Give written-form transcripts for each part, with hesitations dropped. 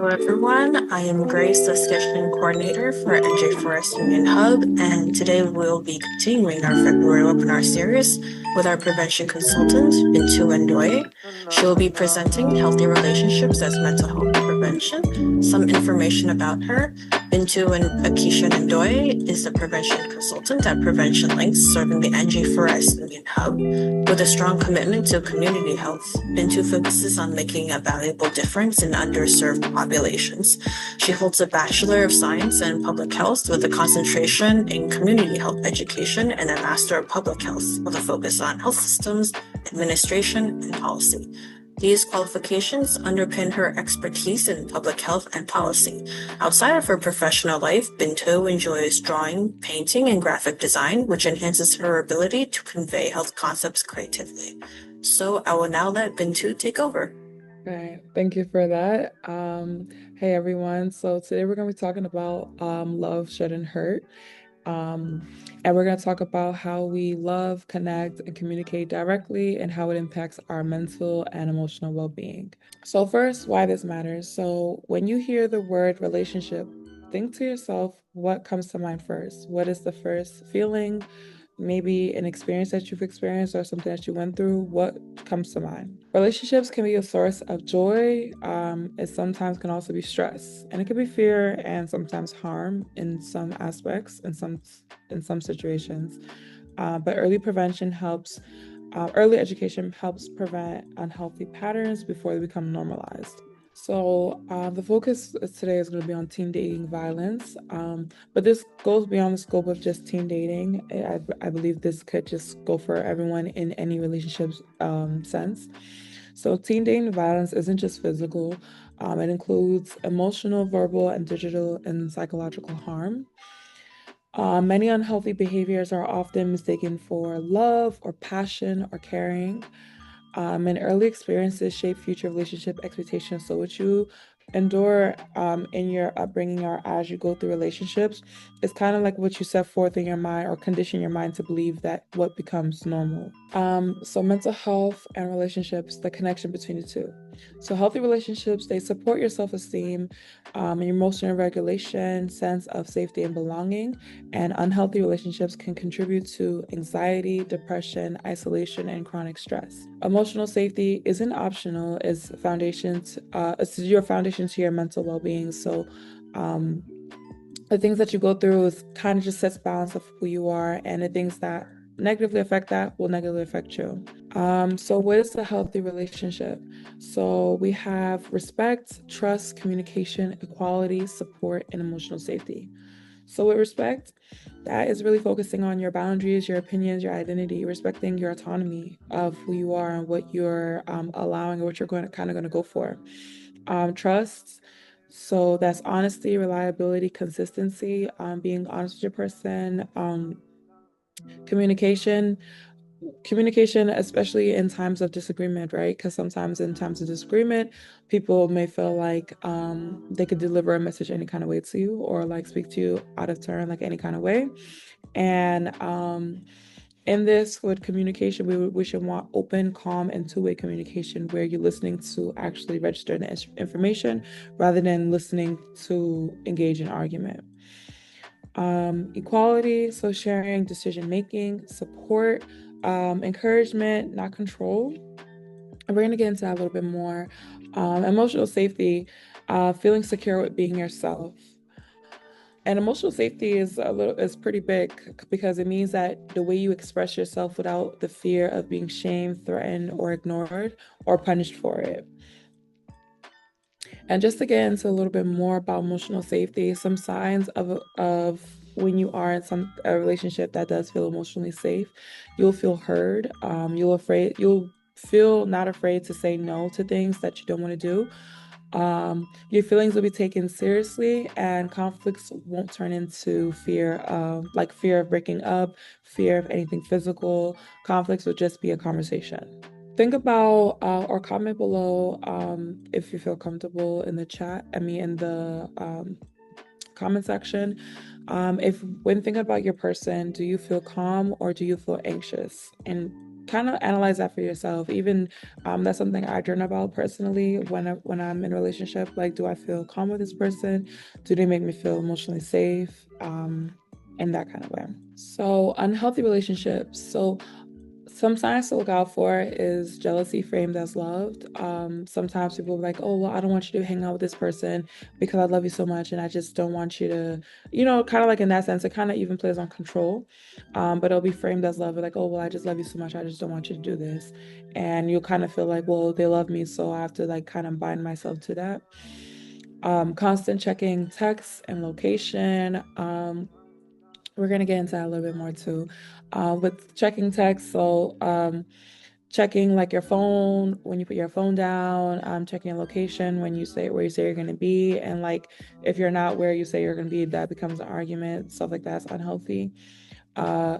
Hello everyone, I am Grace, the scheduling coordinator for NJ4S Union Hub, and today we'll be continuing our February webinar series with our prevention consultant, Bintou Ndoye. She will be presenting healthy relationships as mental health prevention. Some information about her. Bintou Akeisha Ndoye is the prevention consultant at Prevention Links, serving the NJ4S Union Hub. With a strong commitment to community health, Bintou focuses on making a valuable difference in underserved populations. She holds a Bachelor of Science in Public Health with a concentration in community health education and a Master of Public Health with a focus on health systems, administration, and policy. These qualifications underpin her expertise in public health and policy. Outside of her professional life, Bintou enjoys drawing, painting, and graphic design, which enhances her ability to convey health concepts creatively. So I will now let Bintou take over. Right. Thank you for that. Hey everyone. So today we're going to be talking about love shouldn't hurt. And we're going to talk about how we love, connect, and communicate directly and how it impacts our mental and emotional well-being. So first, why this matters. So when you hear the word relationship, think to yourself, what comes to mind first? What is the first feeling? Maybe an experience that you've experienced or something that you went through. What comes to mind? Relationships can be a source of joy. It sometimes can also be stress, and it can be fear and sometimes harm in some aspects, in some situations. But early education helps prevent unhealthy patterns before they become normalized. So the focus today is going to be on teen dating violence, but this goes beyond the scope of just teen dating. I believe this could just go for everyone in any relationships sense. So teen dating violence isn't just physical. It includes emotional, verbal, and digital and psychological harm. Many unhealthy behaviors are often mistaken for love or passion or caring. And early experiences shape future relationship expectations. So, what you endure in your upbringing or as you go through relationships is kind of like what you set forth in your mind or condition your mind to believe that what becomes normal. So, mental health and relationships, the connection between the two. So, healthy relationships, they support your self esteem, your emotional regulation, sense of safety and belonging. And unhealthy relationships can contribute to anxiety, depression, isolation, and chronic stress. Emotional safety isn't optional; it's your foundation to your mental well-being. So, the things that you go through is kind of just sets balance of who you are, and the things that negatively affect that will negatively affect you. So what is a healthy relationship? So we have respect, trust, communication, equality, support, and emotional safety. So with respect, that is really focusing on your boundaries, your opinions, your identity, respecting your autonomy of who you are and what you're allowing or what you're going to go for. Trust, so that's honesty, reliability, consistency, being honest with your person, communication, especially in times of disagreement, right? Because sometimes in times of disagreement, people may feel like they could deliver a message any kind of way to you or like speak to you out of turn, like any kind of way. And in this, with communication, we should want open, calm, and two-way communication where you're listening to actually register the information rather than listening to engage in argument. Equality, so sharing, decision making, support, encouragement, not control. And we're going to get into that a little bit more. Emotional safety, feeling secure with being yourself. And emotional safety is pretty big because it means that the way you express yourself without the fear of being shamed, threatened, or ignored or punished for it. And just to get into a little bit more about emotional safety, some signs of when you are in a relationship that does feel emotionally safe, you'll feel heard. You'll feel not afraid to say no to things that you don't want to do. Your feelings will be taken seriously, and conflicts won't turn into fear of breaking up, fear of anything physical. Conflicts will just be a conversation. Think about or comment below if you feel comfortable in the chat. I mean, in the comment section. If when thinking about your person, do you feel calm or do you feel anxious? And kind of analyze that for yourself. Even that's something I journal about personally when I'm in a relationship. Like, do I feel calm with this person? Do they make me feel emotionally safe? In that kind of way. So unhealthy relationships. So some signs to look out for is jealousy framed as loved. Sometimes people are like, oh, well, I don't want you to hang out with this person because I love you so much and I just don't want you to, kind of like in that sense, it kind of even plays on control. But it'll be framed as love, like, oh, well, I just love you so much. I just don't want you to do this. And you'll kind of feel like, well, they love me, so I have to like kind of bind myself to that. Constant checking texts and location. We're gonna get into that a little bit more too. With checking text, so checking like your phone when you put your phone down, checking a location when you say where you say you're gonna be, and like if you're not where you say you're gonna be, that becomes an argument. Stuff like that's unhealthy. Uh,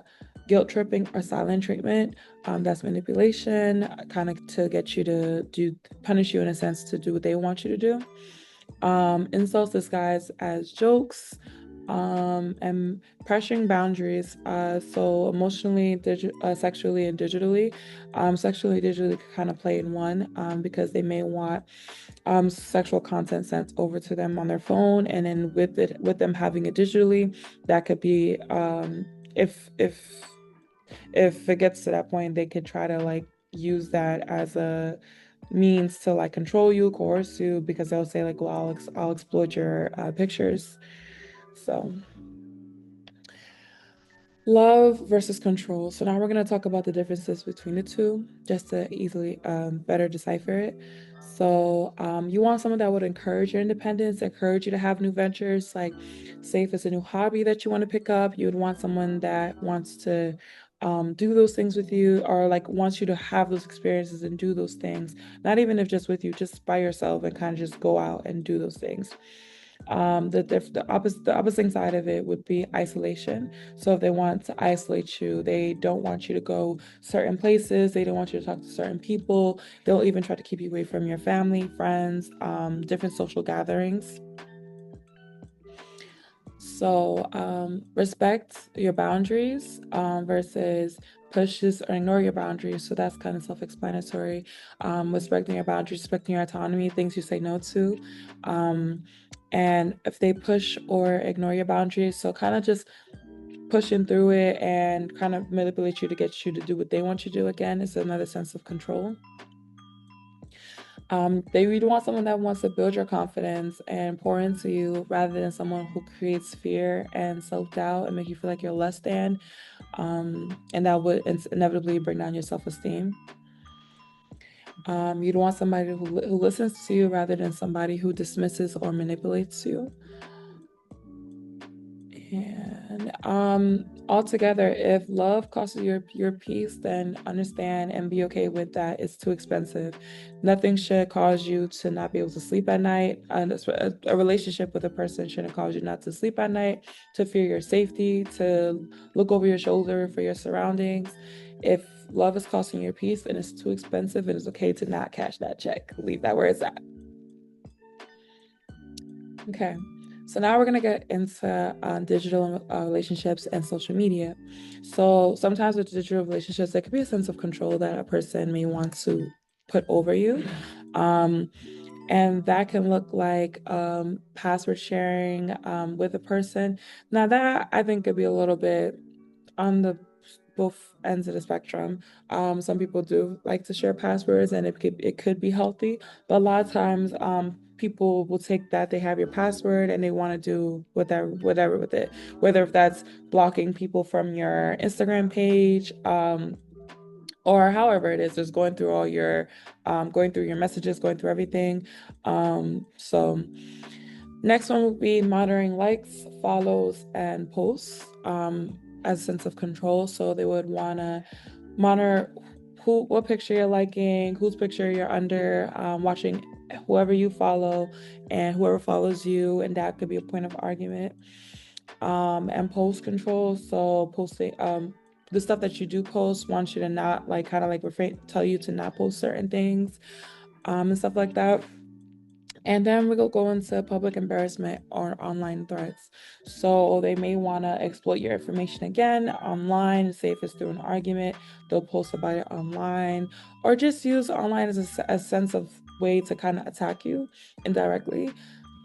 Guilt tripping or silent treatment, that's manipulation, kind of to get you to punish you in a sense to do what they want you to do. Insults disguised as jokes, and pressuring boundaries. So emotionally, sexually, and digitally. Sexually, digitally kind of play in one, because they may want sexual content sent over to them on their phone, and then with them having it digitally, that could be if it gets to that point, they could try to like use that as a means to like control you, coerce you, because they'll say like, well, I'll exploit your pictures. So love versus control. So now we're going to talk about the differences between the two, just to easily better decipher it. So you want someone that would encourage your independence, encourage you to have new ventures, like say if it's a new hobby that you want to pick up, you would want someone that wants to do those things with you, or like wants you to have those experiences and do those things, not even if just with you, just by yourself, and kind of just go out and do those things. The opposite side of it would be isolation. So if they want to isolate you, they don't want you to go certain places, they don't want you to talk to certain people, they'll even try to keep you away from your family, friends, different social gatherings. So respect your boundaries, versus pushes or ignore your boundaries. So that's kind of self-explanatory. Respecting your boundaries, respecting your autonomy, things you say no to. And if they push or ignore your boundaries, so kind of just pushing through it and kind of manipulate you to get you to do what they want you to do, again, is another sense of control. They really want someone that wants to build your confidence and pour into you, rather than someone who creates fear and self-doubt and make you feel like you're less than. And that would inevitably bring down your self-esteem. You'd want somebody who listens to you rather than somebody who dismisses or manipulates you. And altogether, if love costs you your peace, then understand and be okay with that. It's too expensive. Nothing should cause you to not be able to sleep at night. A relationship with a person shouldn't cause you not to sleep at night, to fear your safety, to look over your shoulder for your surroundings. If love is costing your peace, then it's too expensive, and it's okay to not cash that check. Leave that where it's at. Okay. So now we're going to get into digital relationships and social media. So sometimes with digital relationships, there could be a sense of control that a person may want to put over you. And that can look like password sharing with a person. Now that I think could be a little bit on the both ends of the spectrum. Some people do like to share passwords, and it could be healthy, but a lot of times people will take that they have your password and they want to do whatever with it, whether if that's blocking people from your Instagram page, or however it is, just going through all your going through your messages, going through everything. So next one would be monitoring likes, follows, and posts, as a sense of control. So they would want to monitor what picture you're liking, whose picture you're under, watching whoever you follow and whoever follows you, and that could be a point of argument. And post control. So posting the stuff that you do post wants you to not like kind of like tell you to not post certain things, and stuff like that. And then we'll go into public embarrassment or online threats. So they may want to exploit your information again online, say if it's through an argument, they'll post about it online, or just use online as a sense of way to kind of attack you indirectly.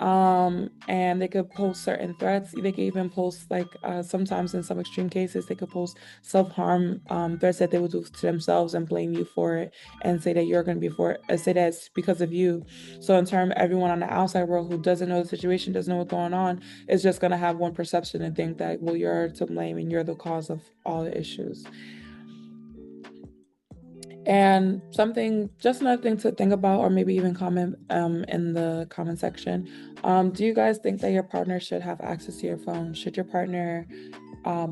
And they could post certain threats. They could even post like sometimes in some extreme cases they could post self-harm threats that they would do to themselves and blame you for it and say that you're going to be for it, say that it's because of you. So in turn, everyone on the outside world who doesn't know the situation, doesn't know what's going on, is just going to have one perception and think that, well, you're to blame and you're the cause of all the issues. And just another thing to think about, or maybe even comment in the comment section. Do you guys think that your partner should have access to your phone?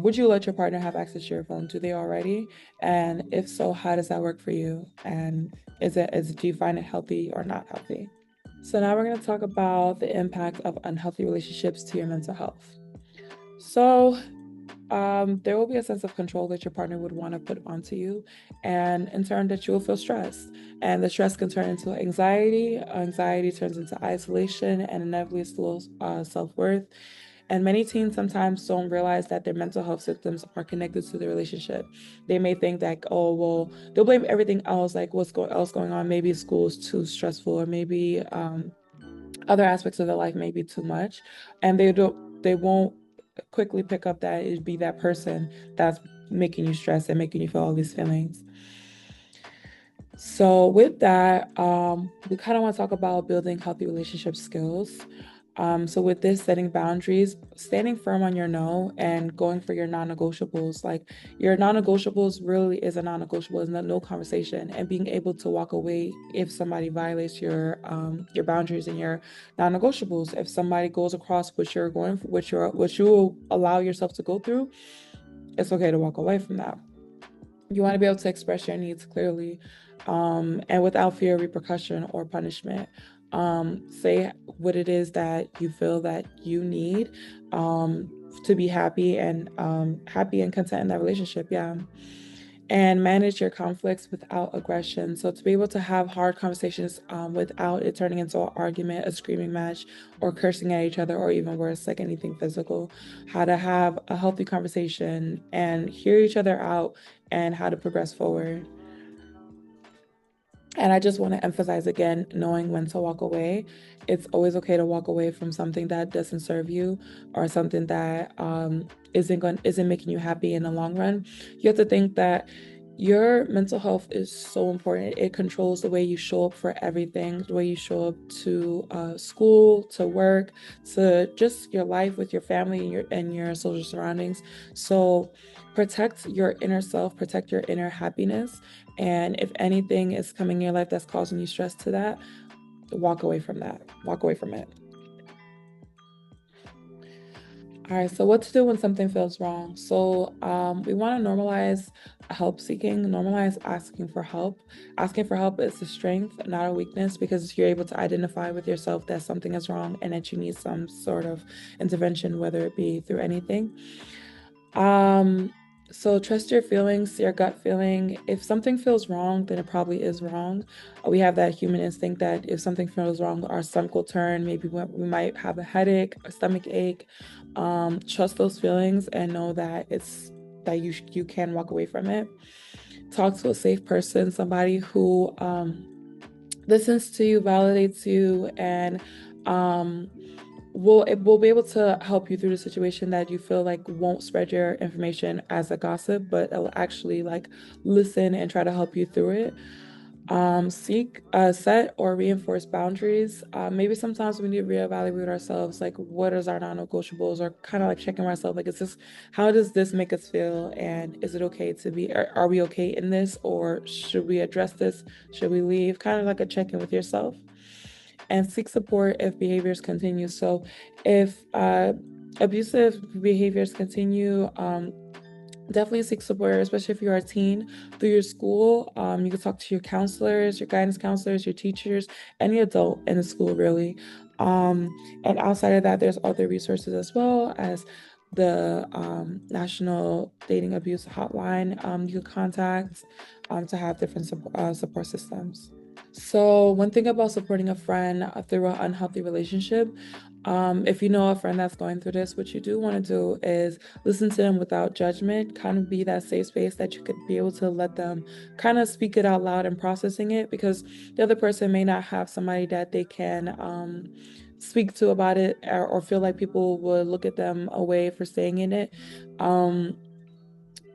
Would you let your partner have access to your phone? Do they already? And if so, how does that work for you? And do you find it healthy or not healthy? So now we're going to talk about the impact of unhealthy relationships to your mental health. So there will be a sense of control that your partner would want to put onto you, and in turn that you will feel stressed. And the stress can turn into anxiety. Anxiety turns into isolation and inevitably slow self-worth. And many teens sometimes don't realize that their mental health symptoms are connected to the relationship. They may think that, oh, well, they'll blame everything else, like what's else going on. Maybe school is too stressful, or maybe other aspects of their life may be too much, and they won't quickly pick up that it'd be that person that's making you stressed and making you feel all these feelings. So with that, we kind of want to talk about building healthy relationship skills. So with this, setting boundaries, standing firm on your no, and going for your non-negotiables. Like your non-negotiables really is a non-negotiable, is no conversation, and being able to walk away if somebody violates your boundaries and your non-negotiables. If somebody goes across what you're going for, what you will allow yourself to go through, it's okay to walk away from that. You want to be able to express your needs clearly, and without fear of repercussion or punishment. Say what it is that you feel that you need to be happy and content in that relationship. Yeah. And manage your conflicts without aggression. So to be able to have hard conversations without it turning into an argument, a screaming match, or cursing at each other, or even worse, like anything physical. How to have a healthy conversation and hear each other out, and how to progress forward. And I just want to emphasize again, knowing when to walk away. It's always okay to walk away from something that doesn't serve you, or something that isn't making you happy in the long run. You have to think that your mental health is so important. It controls the way you show up for everything, the way you show up to school, to work, to just your life with your family and your social surroundings. So protect your inner self, protect your inner happiness. And if anything is coming in your life that's causing you stress to that, walk away from that. Walk away from it. All right, so what to do when something feels wrong? So we want to normalize help seeking, normalize asking for help. Asking for help is a strength, not a weakness, because you're able to identify with yourself that something is wrong and that you need some sort of intervention, whether it be through anything. Um, so trust your feelings, your gut feeling. If something feels wrong, then it probably is wrong. We have that human instinct that if something feels wrong, our stomach will turn. Maybe we might have a headache, a stomach ache. Trust those feelings and know that that you can walk away from it. Talk to a safe person, somebody who listens to you, validates you, and um, will be able to help you through the situation that you feel like won't spread your information as a gossip, but it'll actually like listen and try to help you through it. Set or reinforce boundaries. Maybe sometimes we need to reevaluate ourselves, like what is our non-negotiables, or kind of like checking ourselves, like how does this make us feel, and is it okay to be, are we okay in this, or should we address this? Should we leave? Kind of like a check-in with yourself. And seek support if behaviors continue. So if abusive behaviors continue, definitely seek support, especially if you're a teen, through your school. You can talk to your counselors, your guidance counselors, your teachers, any adult in the school, really. And outside of that, there's other resources as well as the National Dating Abuse Hotline you can contact to have different support systems. So one thing about supporting a friend through an unhealthy relationship, if you know a friend that's going through this, what you do want to do is listen to them without judgment, kind of be that safe space that you could be able to let them kind of speak it out loud and processing it, because the other person may not have somebody that they can speak to about it, or feel like people would look at them away for staying in it. Um,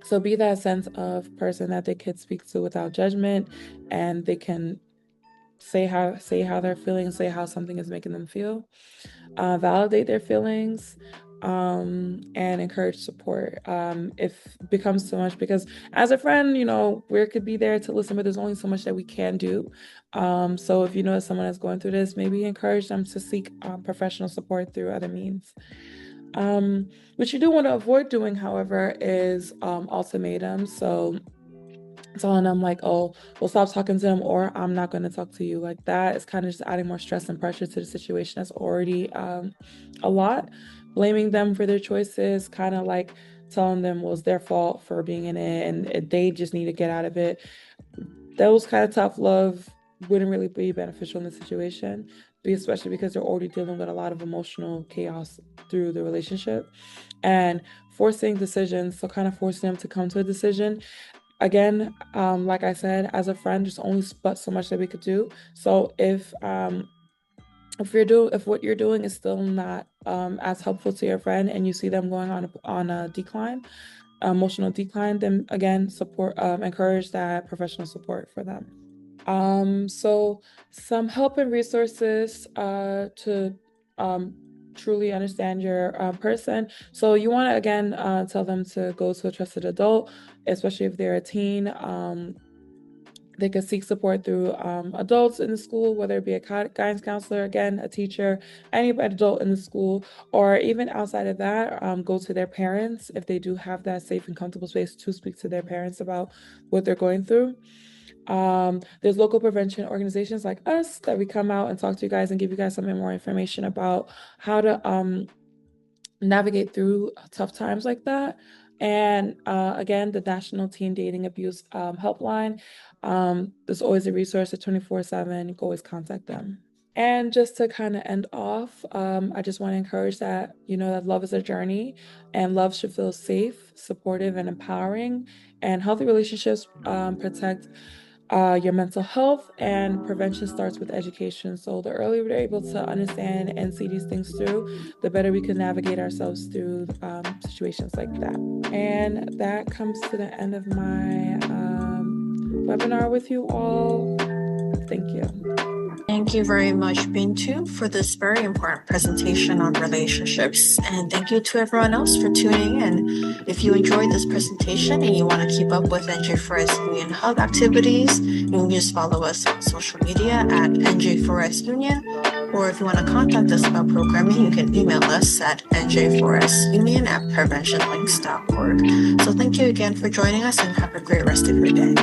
so be that sense of person that they could speak to without judgment, and they can say how they're feeling, say how something is making them feel, validate their feelings, and encourage support. If it becomes too much, because as a friend, we could be there to listen, but there's only so much that we can do. So if you know someone is going through this, maybe encourage them to seek professional support through other means. What you do want to avoid doing, however, is ultimatums. So telling them like, oh, well, stop talking to them, or I'm not going to talk to you. Like that is kind of just adding more stress and pressure to the situation that's already a lot. Blaming them for their choices, kind of like telling them, well, it's their fault for being in it and they just need to get out of it. Those kind of tough love wouldn't really be beneficial in the situation, especially because they're already dealing with a lot of emotional chaos through the relationship. And forcing decisions, so kind of forcing them to come to a decision. Again, like I said, as a friend, there's only but so much that we could do. So if what you're doing is still not as helpful to your friend, and you see them going on a decline, emotional decline, then again, encourage that professional support for them. So some help and resources to um, truly understand your person. So you want to again tell them to go to a trusted adult, especially if they're a teen. They can seek support through adults in the school, whether it be a guidance counselor, again, a teacher, any adult in the school, or even outside of that, go to their parents if they do have that safe and comfortable space to speak to their parents about what they're going through. There's local prevention organizations like us that we come out and talk to you guys and give you guys some more information about how to navigate through tough times like that. And again, the National Teen Dating Abuse Helpline. There's always a resource at 24/7. You can always contact them. And just to kind of end off, I just want to encourage that, that love is a journey, and love should feel safe, supportive, and empowering. And healthy relationships protect your mental health, and prevention starts with education. So the earlier we're able to understand and see these things through, the better we can navigate ourselves through situations like that. And that comes to the end of my webinar with you all. Thank you. Thank you very much, Bintou, for this very important presentation on relationships. And thank you to everyone else for tuning in. If you enjoyed this presentation and you want to keep up with NJ4S Union Hub activities, you can just follow us on social media at NJ4S Union. Or if you want to contact us about programming, you can email us at nj4sunion@preventionlinks.org. So thank you again for joining us, and have a great rest of your day.